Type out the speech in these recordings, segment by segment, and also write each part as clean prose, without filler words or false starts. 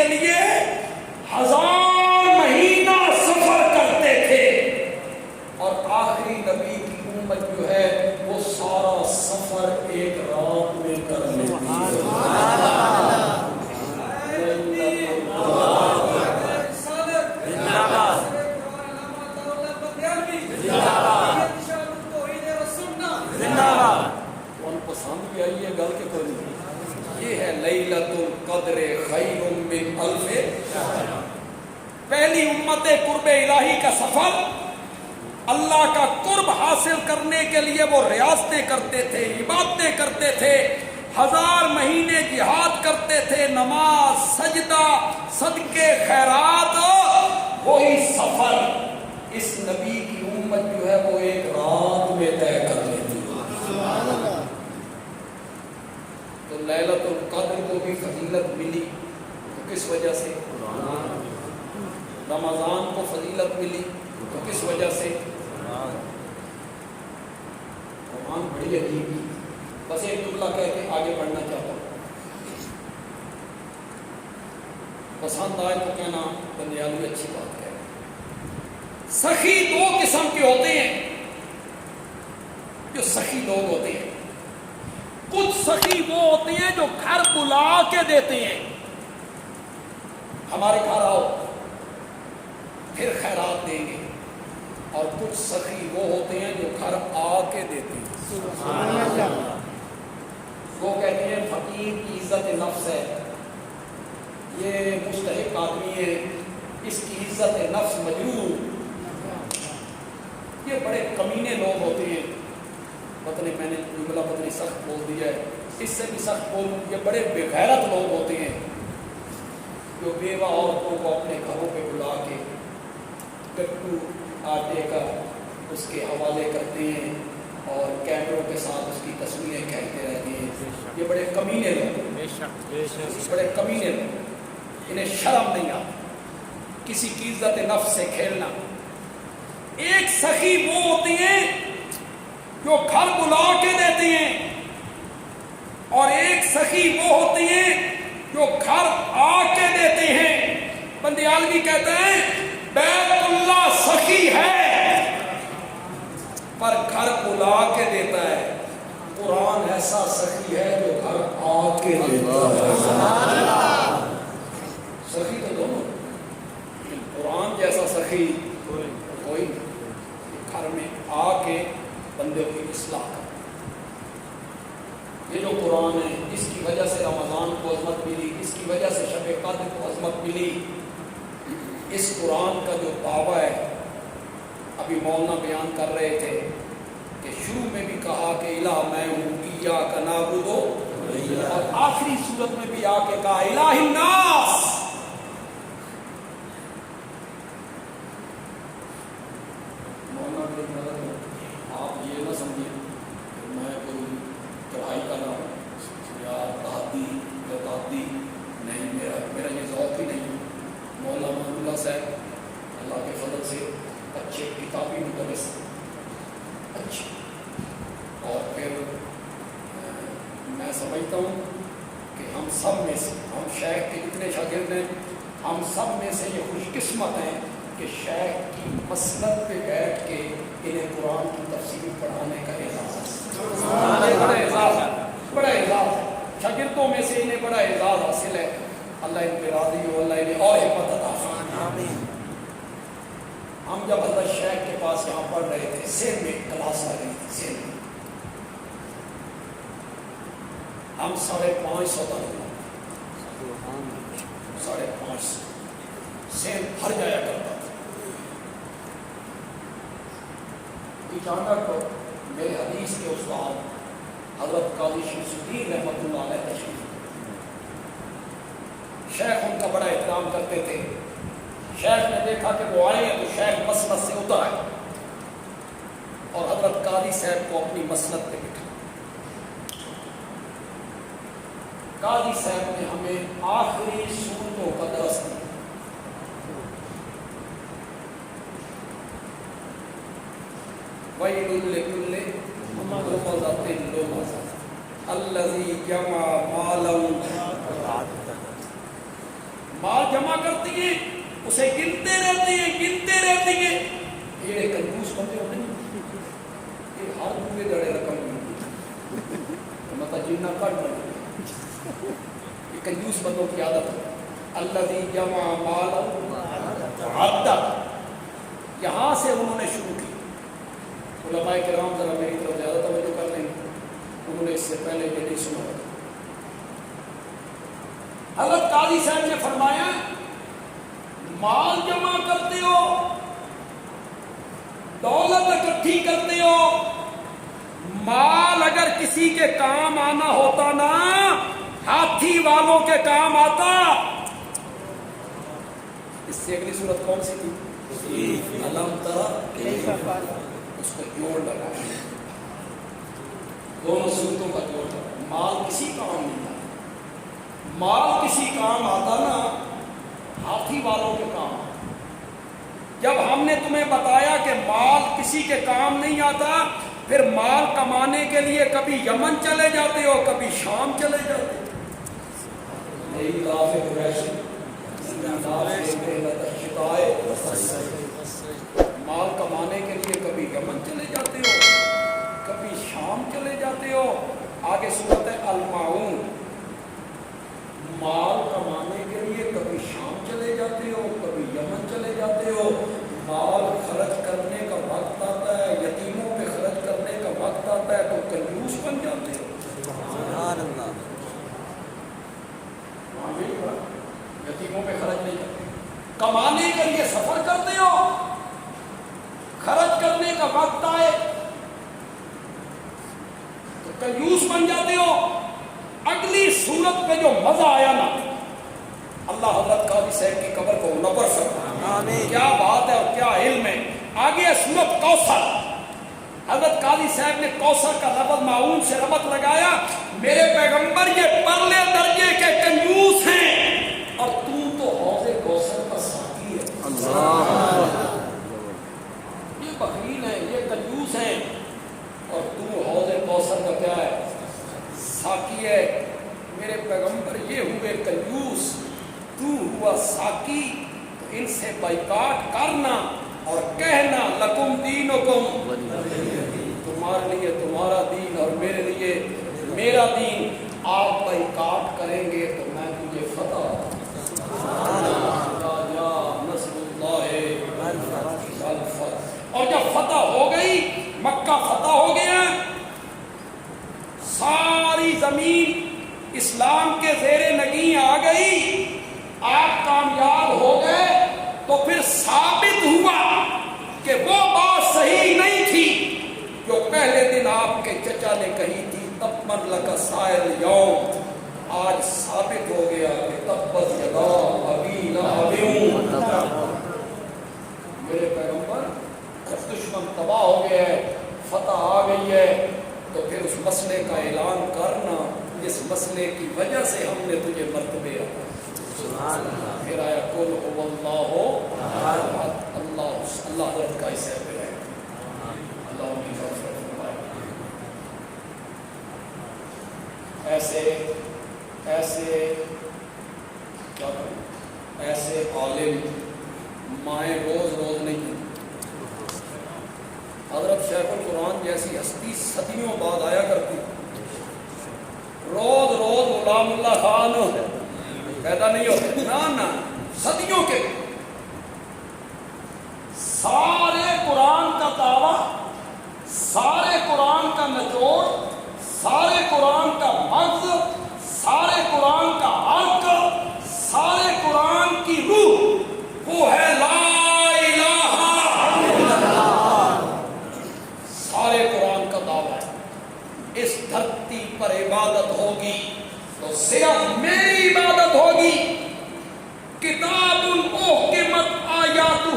کے لیے 1000 مہینہ سفر کرتے تھے، اور آخری نبی کی امت جو ہے وہ سارا سفر ایک رات میں کر لیتی ہے۔ پسند بھی آئی ہے گل کے کوئی نہیں، یہ ہے لیلۃ القدر خیر من الف شہر۔ پہلی امت قرب الہی کا سفر، اللہ کا قرب حاصل کرنے کے لیے وہ ریاضتیں کرتے تھے، عبادتیں کرتے تھے، 1000 مہینے جہاد کرتے تھے، نماز، سجدہ، صدقے، خیرات، وہی سفر اس نبی کی امت جو ہے وہ ایک رات میں طے کر لیتی۔ تو لیلۃ القدر کو بھی فضیلت ملی تو کس وجہ سے؟ رمضان کو فضیلت ملی تو کس وجہ سے؟ قرآن بڑی عجیب ہے۔ بس ایک جملہ کہہ کے آگے بڑھنا چاہتا ہوں، پسند آئے تو کہنا بندیالوی اچھی بات ہے۔ سخی 2 قسم کے ہوتے ہیں، جو سخی لوگ ہوتے ہیں۔ کچھ سخی وہ ہوتے ہیں جو گھر بلا کے دیتے ہیں، ہمارے گھر آؤ پھر خیرات دیں گے، اور کچھ سخی وہ ہوتے ہیں جو گھر آ کے دیتے ہیں۔ وہ کہتے ہیں فقیر کی عزت نفس ہے، یہ مستحق آدمی ہے، اس کی عزت نفس مجروح۔ یہ بڑے کمینے لوگ ہوتے ہیں، پتہ نہیں میں نے جملہ پتہ نہیں سخت بول دیا ہے، اس سے بھی سخت بولوں، یہ بڑے بے غیرت لوگ ہوتے ہیں جو بیوہ عورتوں کو اپنے گھروں پہ بلا کے گٹو آٹے کا اس کے حوالے کرتے ہیں اور کیمروں کے ساتھ اس کی تصویریں کھینچتے رہتے ہیں۔ یہ بڑے کمینے لوگ، بڑے کمینے لوگ، انہیں شرم نہیں آتی کسی کی عزت نفس سے کھیلنا۔ ایک سخی وہ ہوتی ہیں جو گھر بلا کے دیتی ہیں، اور ایک سخی وہ ہوتی ہیں جو گھر آ کے دیتے ہیں۔ بندیالوی کہتے ہیں بیت اللہ سخی ہے پر گھر بلا کے دیتا ہے، قرآن ایسا سخی ہے جو گھر آ کے دیتا ہے۔ سخی تو دونوں، لیکن قرآن جیسا سخی کوئی گھر میں آ کے بندے کی اصلاح کر۔ یہ جو قرآن ہے اس کی وجہ سے رمضان کو عظمت ملی، اس کی وجہ سے شب قدر کو عظمت ملی۔ اس قرآن کا جو دعویٰ ہے، ابھی مولانا بیان کر رہے تھے کہ شروع میں بھی کہا کہ الہ میں ہوں، ایاک نعبد، اور آخری صورت میں بھی آ کے کہا الہ الناس۔ آپ یہ نہ سمجھیں کہ میں کوئی چڑھائی کر رہا ہوں یا دادی یا دادی، نہیں، میرا یہ ذوق ہی نہیں۔ مولانا اللہ صاحب اللہ کے فضل سے اچھے کتابی مدرس، اچھے، اور پھر میں سمجھتا ہوں کہ ہم سب میں سے، ہم شیخ کے جتنے شاگرد ہیں، ہم سب میں سے یہ خوش قسمت ہیں کہ شیخ کی مسند پہ بیٹھ کے انہیں قرآن کی تفسیر پڑھانے کا اعزاز ہے، بڑا اعزاز ہے، بڑا اعزاز ہے۔ شاگردوں میں سے انہیں بڑا اعزاز حاصل ہے۔ اللہ ان پہ راضی ہو، اللہ انہیں اور ہمت عطا فرمائے۔ ہم جب حضرت شیخ کے پاس یہاں پڑھ رہے تھے، سین میں کلاس لگ رہی تھی، سین میں ہم 550 تک، 550 سین بھر جایا کرتا تھا۔ اچانک میرے حدیث کے استاد حضرت قاضی شمس الدین رحمۃ اللہ علیہ تشریف، شیخ ان کا بڑا احترام کرتے تھے۔ شیخ نے دیکھا کہ وہ آئے ہیں تو شیخ مسند سے اتر آئے اور حضرت قاضی صاحب کو اپنی مسند پہ بٹھا۔ قاضی صاحب نے ہمیں آخری سورتوں کا درس دیا۔ وَيْلٌ لِكُلِّ ہُمَزَةٍ لُمَزَةٍ الَّذِي جَمَعَ مَالًا مال جمع کرتی ہیں اسے گنتے رہتی ہیں. یہ کنجوس بندے ہوتے ہیں یہ ہر دوسرے جڑے رقم مطلب جنہ کٹ بنے یہ کنجوس بندوں کی عادت ہے. الذی جمع مالا وعدہ. یہاں سے انہوں نے شروع کی. علماء کرام ذرا میری طرف زیادہ توجہ کر لیں گے, انہوں نے اس سے پہلے یہ نہیں سنا. حضرت قاضی صاحب نے فرمایا مال جمع کرتے ہو, دولت اکٹھی کرتے ہو, مال اگر کسی کے کام آنا ہوتا نا ہاتھی والوں کے کام آتا. اس سے اگلی صورت کون سی تھی؟ علم ترا, اس کو جوڑ لگا, دونوں صورتوں کا جوڑ لگا. مال کسی کام نہیں آتا, مال کسی کام آتا نا ہاتھی والوں کے کام. جب ہم نے تمہیں بتایا کہ مال کسی کے کام نہیں آتا, پھر مال کمانے کے لیے کبھی یمن چلے جاتے ہو, کبھی شام چلے جاتے ہو. مال کمانے کے لیے کبھی یمن چلے جاتے ہو, کبھی شام چلے جاتے ہو. آگے صورت ہے المعون. مال کمانے کے لیے کبھی شام چلے جاتے ہو, کبھی یمن چلے جاتے ہو. مال خرچ کرنے کا وقت آتا ہے, یتیموں پہ خرچ کرنے کا وقت آتا ہے تو کنجوس بن جاتے ہو. سبحان اللہ. یتیموں پہ خرچ نہیں کرتے. کمانے کے لیے سفر کرتے ہو, خرچ کرنے کا وقت آئے تو کنجوس بن جاتے ہو. اگلی صورت پہ جو مزہ آیا نا, اللہ حضرت قاضی صاحب کی قبر کو منور فرمائے. کیا بات ہے اور کیا علم ہے. آگے صورت کوثر. حضرت قاضی صاحب نے کوثر کا لفظ معون سے ربط لگایا. میرے پیغمبر یہ پرلے درجے کے کنجوس ہیں اور تو حوض کوثر کا ساقی ہے. یہ بخیل ہیں, یہ کنجوس ہیں, اور تو حوض کوثر کا کیا ہے؟ ساقی ہے. میرے پیغمبر یہ ہوئے کنجوس, تو ہوا ساقی. تو ان سے بائیکاٹ کرنا اور کہنا لکم دینکم, تمہارے لیے تمہارا دین اور میرے لیے میرا دین. آپ بائیکاٹ کریں گے تو میں تجھے فتح. اور جب فتح ہو گئی, مکہ فتح ہو گیا, ساری زمین اسلام کے زیر نگیں آ گئی, آپ کامیاب ہو گئے, تو پھر ثابت ہوا کہ وہ بات صحیح نہیں تھی جو پہلے دن آپ کے چچا نے کہی تھی, تبت لک سائر یوم. آج ثابت ہو گیا کہ تبت یدا ابی لہب. میرے پیغمبر جب دشمن تباہ ہو گیا ہے, فتح آ گئی ہے, تو پھر اس مسئلے کا اعلان کرنا جس مسئلے کی وجہ سے ہم نے تجھے مرتبے آتا. پھر آیا قل هو اللہ احد. اللہ حضرت کا اسے پہ ہے. اللہ ان کی مغفرت فرمائے. ایسے عالم مائیں روز روز نہیں. حضرت شیخ القرآن جیسی ہستی صدیوں بعد آیا کرتی, روز روز غلام اللہ خان پیدا نہیں ہوتے نا, صدیوں کے. سارے قرآن کا دعویٰ, سارے قرآن کا نچوڑ, سارے قرآن کا مغز, سارے قرآن کا حق, سارے قرآن کی روح وہ ہے لا الہ الا اللہ. سارے قرآن کا دعویٰ ہے اس دھرتی پر عبادت ہوگی تو صرف میری عبادت ہوگی. کتاب احکمت آیاتہ,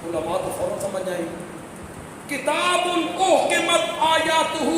علماء تو فوراً سمجھ جائیں, کتاب احکمت آیاتہ,